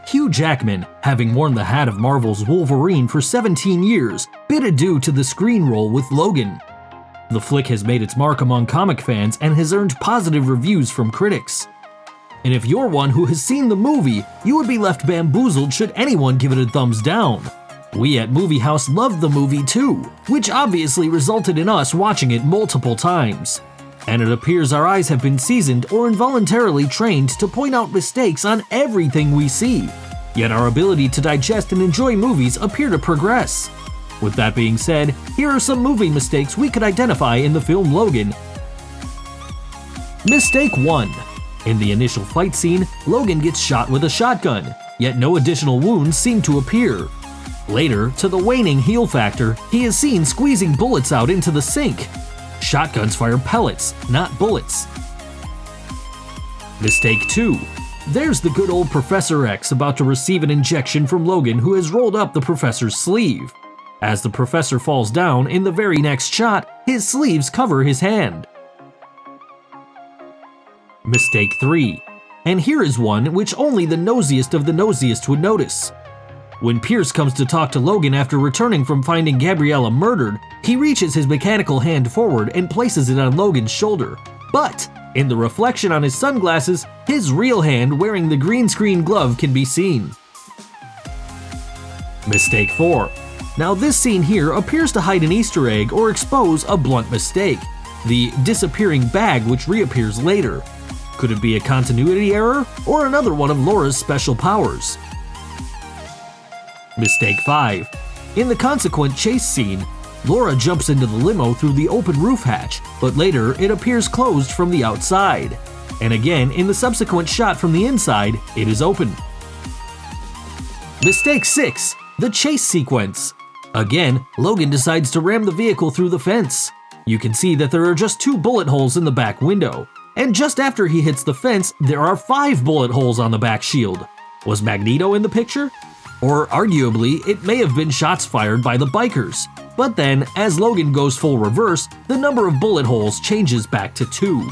Hugh Jackman, having worn the hat of Marvel's Wolverine for 17 years, bid adieu to the screen role with Logan. The flick has made its mark among comic fans and has earned positive reviews from critics. And if you're one who has seen the movie, you would be left bamboozled should anyone give it a thumbs down. We at Movie House loved the movie too, which obviously resulted in us watching it multiple times. And it appears our eyes have been seasoned or involuntarily trained to point out mistakes on everything we see. Yet our ability to digest and enjoy movies appear to progress. With that being said, here are some movie mistakes we could identify in the film Logan. Mistake 1. In the initial fight scene, Logan gets shot with a shotgun, yet no additional wounds seem to appear. Later, to the waning heal factor, he is seen squeezing bullets out into the sink. Shotguns fire pellets, not bullets. Mistake 2. There's the good old Professor X about to receive an injection from Logan, who has rolled up the professor's sleeve. As the professor falls down, in the very next shot, his sleeves cover his hand. Mistake 3. And here is one which only the nosiest of the nosiest would notice. When Pierce comes to talk to Logan after returning from finding Gabriella murdered, he reaches his mechanical hand forward and places it on Logan's shoulder. But, in the reflection on his sunglasses, his real hand wearing the green screen glove can be seen. Mistake 4. Now this scene here appears to hide an Easter egg or expose a blunt mistake, the disappearing bag which reappears later. Could it be a continuity error or another one of Laura's special powers? Mistake 5. In the consequent chase scene, Laura jumps into the limo through the open roof hatch, but later it appears closed from the outside. And again, in the subsequent shot from the inside, it is open. Mistake 6. The chase sequence. Again, Logan decides to ram the vehicle through the fence. You can see that there are just 2 bullet holes in the back window. And just after he hits the fence, there are 5 bullet holes on the back shield. Was Magneto in the picture? Or arguably, it may have been shots fired by the bikers. But then, as Logan goes full reverse, the number of bullet holes changes back to 2.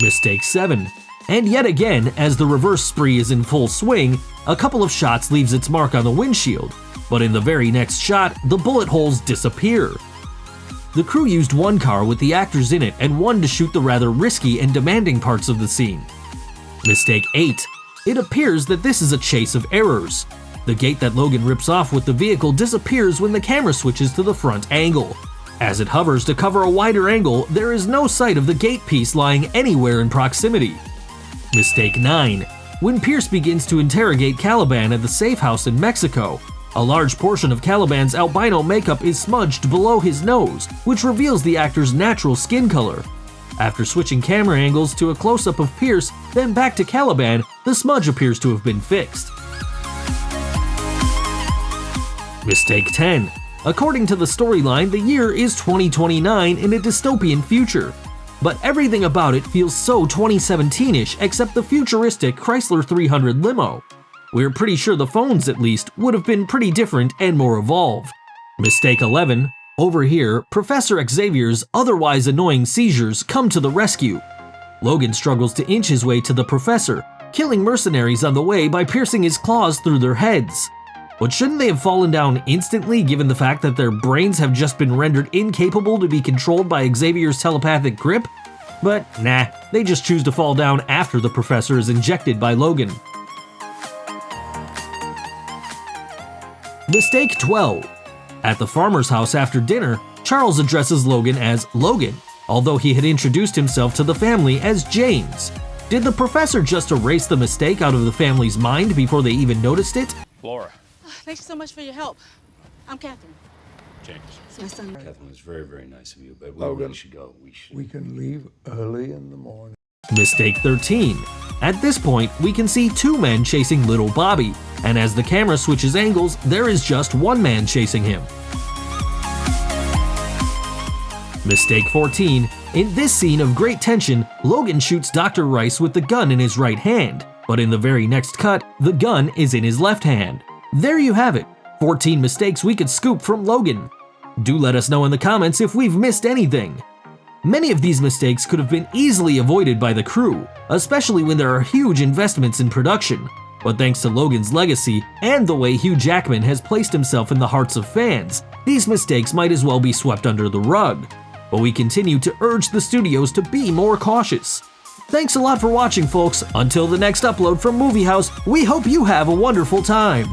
Mistake 7. And yet again, as the reverse spree is in full swing, a couple of shots leaves its mark on the windshield. But in the very next shot, the bullet holes disappear. The crew used one car with the actors in it and one to shoot the rather risky and demanding parts of the scene. Mistake 8. It appears that this is a chase of errors. The gate that Logan rips off with the vehicle disappears when the camera switches to the front angle. As it hovers to cover a wider angle, there is no sight of the gate piece lying anywhere in proximity. Mistake 9. When Pierce begins to interrogate Caliban at the safe house in Mexico, a large portion of Caliban's albino makeup is smudged below his nose, which reveals the actor's natural skin color. After switching camera angles to a close-up of Pierce, then back to Caliban, the smudge appears to have been fixed. Mistake 10. According to the storyline, the year is 2029 in a dystopian future. But everything about it feels so 2017-ish except the futuristic Chrysler 300 limo. We're pretty sure the phones, at least, would have been pretty different and more evolved. Mistake 11. Over here, Professor Xavier's otherwise annoying seizures come to the rescue. Logan struggles to inch his way to the professor, killing mercenaries on the way by piercing his claws through their heads. But shouldn't they have fallen down instantly given the fact that their brains have just been rendered incapable to be controlled by Xavier's telepathic grip? But nah, they just choose to fall down after the professor is injected by Logan. Mistake 12. At the farmer's house after dinner, Charles addresses Logan as Logan, although he had introduced himself to the family as James. Did the professor just erase the mistake out of the family's mind before they even noticed it? Laura. Thanks so much for your help. I'm Catherine. James. It's my son. Catherine, was very, very nice of you, but Logan, we should go. We can leave early in the morning. Mistake 13. At this point, we can see 2 men chasing little Bobby, and as the camera switches angles, there is just 1 man chasing him. Mistake 14. In this scene of great tension, Logan shoots Dr. Rice with the gun in his right hand, but in the very next cut, the gun is in his left hand. There you have it, 14 mistakes we could scoop from Logan. Do let us know in the comments if we've missed anything. Many of these mistakes could have been easily avoided by the crew, especially when there are huge investments in production. But thanks to Logan's legacy and the way Hugh Jackman has placed himself in the hearts of fans, these mistakes might as well be swept under the rug. But we continue to urge the studios to be more cautious. Thanks a lot for watching, folks. Until the next upload from Movie House, we hope you have a wonderful time.